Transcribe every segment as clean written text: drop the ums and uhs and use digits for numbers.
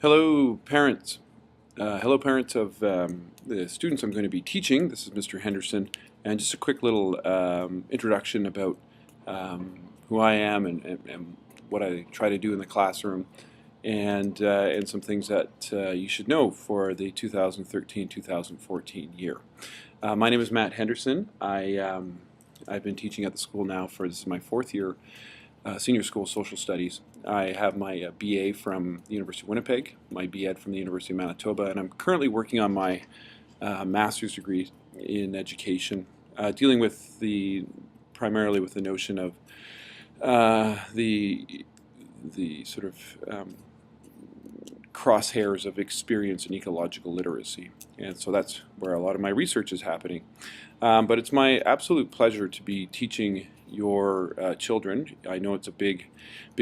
Hello, parents. Hello, parents of the students I'm going to be teaching. This is Mr. Henderson, and just a quick little introduction about who I am and what I try to do in the classroom, and some things that you should know for the 2013-2014 year. My name is Matt Henderson. I've been teaching at the school now for this is my fourth year. Senior School Social Studies. I have my BA from the University of Winnipeg, my BEd from the University of Manitoba, and I'm currently working on my master's degree in education, dealing with primarily with the notion of the sort of crosshairs of experience and ecological literacy, and so that's where a lot of my research is happening. But it's my absolute pleasure to be teaching your children. I know it's a big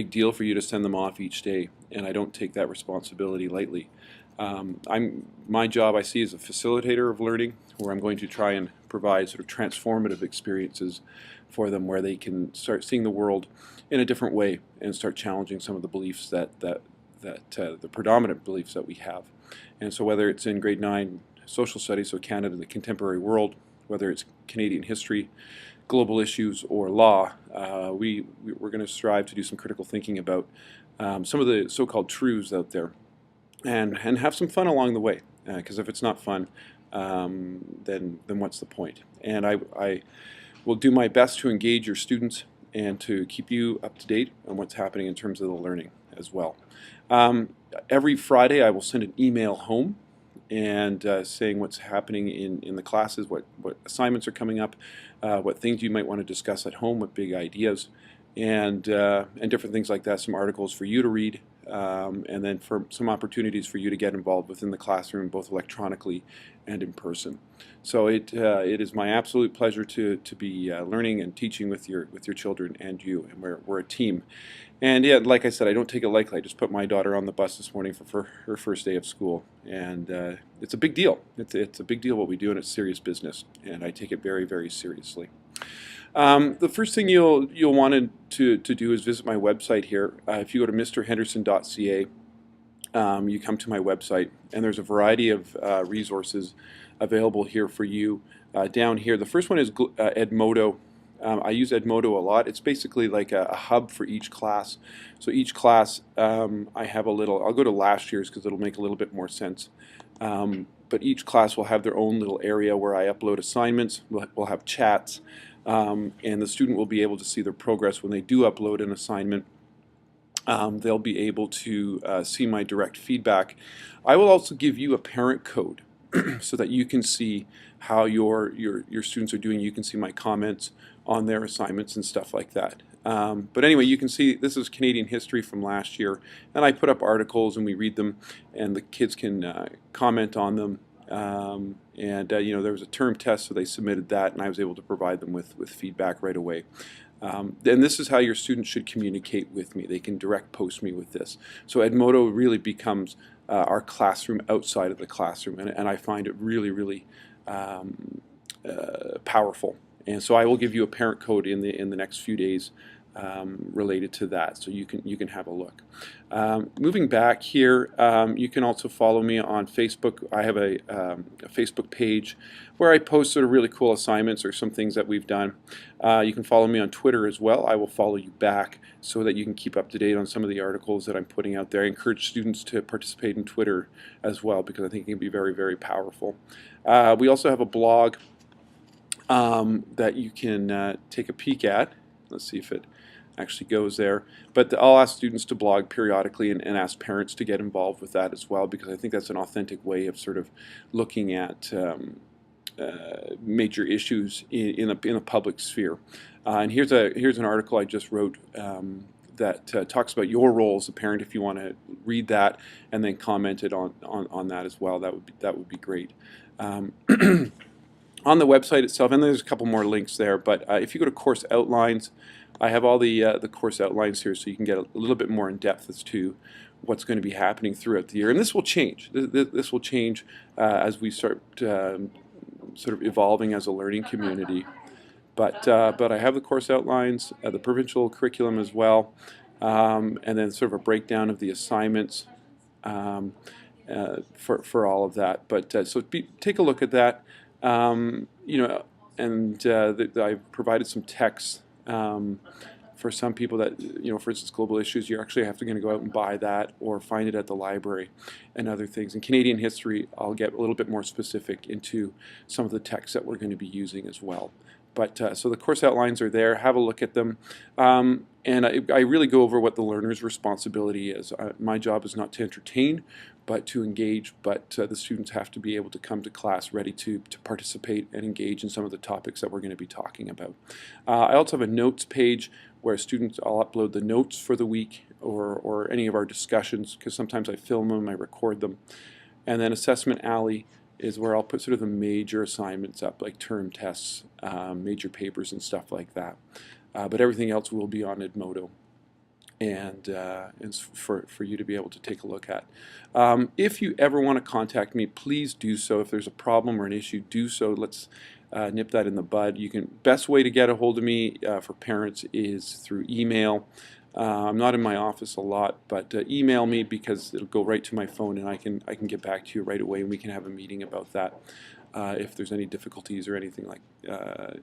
deal for you to send them off each day, and I don't take that responsibility lightly. My job I see as a facilitator of learning, where I'm going to try and provide sort of transformative experiences for them, where they can start seeing the world in a different way and start challenging some of the beliefs that the predominant beliefs that we have. And so whether it's in grade 9 social studies, so Canada, the contemporary world, whether it's Canadian history, global issues, or law, we're going to strive to do some critical thinking about some of the so-called truths out there, and have some fun along the way. Because if it's not fun, then what's the point? And I will do my best to engage your students and to keep you up to date on what's happening in terms of the learning as well. Every Friday I will send an email home and saying what's happening in the classes, what assignments are coming up, what things you might want to discuss at home, what big ideas, and different things like that, some articles for you to read, and then for some opportunities for you to get involved within the classroom, both electronically and in person. So it is my absolute pleasure to be learning and teaching with your children and you, and we're a team. And yeah, like I said, I don't take it lightly. I just put my daughter on the bus this morning for her first day of school, and it's a big deal. It's a big deal what we do, and it's serious business, and I take it very, very seriously. The first thing you'll want to do is visit my website here. If you go to mrhenderson.ca, you come to my website, and there's a variety of resources available here for you. Down here, the first one is Edmodo. I use Edmodo a lot. It's basically like a hub for each class. So each class, I have a little, I'll go to last year's because it'll make a little bit more sense. But each class will have their own little area where I upload assignments. We'll have chats, and the student will be able to see their progress when they do upload an assignment. They'll be able to see my direct feedback. I will also give you a parent code so that you can see how your students are doing. You can see my comments on their assignments and stuff like that. But anyway, you can see this is Canadian history from last year, and I put up articles and we read them, and the kids can comment on them. You know, there was a term test, so they submitted that, and I was able to provide them with feedback right away. Then this is how your students should communicate with me. They can direct post me with this. So Edmodo really becomes our classroom outside of the classroom, and I find it really, really powerful. And so I will give you a parent code in the next few days related to that, so you can have a look. Moving back here, you can also follow me on Facebook. I have a Facebook page where I post sort of really cool assignments or some things that we've done. You can follow me on Twitter as well. I will follow you back so that you can keep up to date on some of the articles that I'm putting out there. I encourage students to participate in Twitter as well, because I think it can be very, very powerful. We also have a blog that you can take a peek at. Let's see if it actually goes there. But I'll ask students to blog periodically and ask parents to get involved with that as well, because I think that's an authentic way of sort of looking at major issues in a public sphere. And here's an article I just wrote that talks about your role as a parent. If you want to read that and then comment it on that as well, that would be great. On the website itself, and there's a couple more links there, but if you go to course outlines, I have all the course outlines here, so you can get a little bit more in depth as to what's going to be happening throughout the year. And this will change. This will change as we start sort of evolving as a learning community. But I have the course outlines, the provincial curriculum as well, and then sort of a breakdown of the assignments. for all of that. But take a look at that. You know, and I've provided some texts. For some people that, you know, for instance, global issues, you're actually have to going to go out and buy that or find it at the library and other things. In Canadian history, I'll get a little bit more specific into some of the texts that we're going to be using as well. But so the course outlines are there. Have a look at them. And I really go over what the learner's responsibility is. My job is not to entertain, but to engage. But the students have to be able to come to class ready to participate and engage in some of the topics that we're going to be talking about. I also have a notes page where students, I'll upload the notes for the week or any of our discussions, because sometimes I film them, I record them. And then Assessment Alley is where I'll put sort of the major assignments up, like term tests, major papers and stuff like that. But everything else will be on Edmodo, and it's for you to be able to take a look at. If you ever want to contact me, please do so. If there's a problem or an issue, do so. Let's nip that in the bud. Best way to get a hold of me for parents is through email. I'm not in my office a lot, but email me, because it'll go right to my phone, and I can get back to you right away, and we can have a meeting about that if there's any difficulties or anything like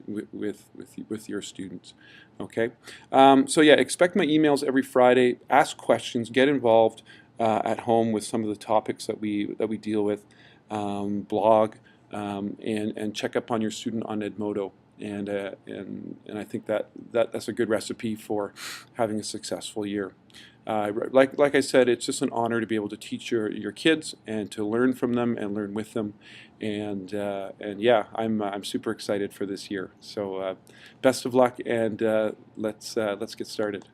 with your students. Okay, so yeah, expect my emails every Friday. Ask questions, get involved at home with some of the topics that we deal with. Blog and check up on your student on Edmodo. And I think that's a good recipe for having a successful year. Like I said, it's just an honor to be able to teach your kids and to learn from them and learn with them. And yeah, I'm super excited for this year. So best of luck, and let's get started.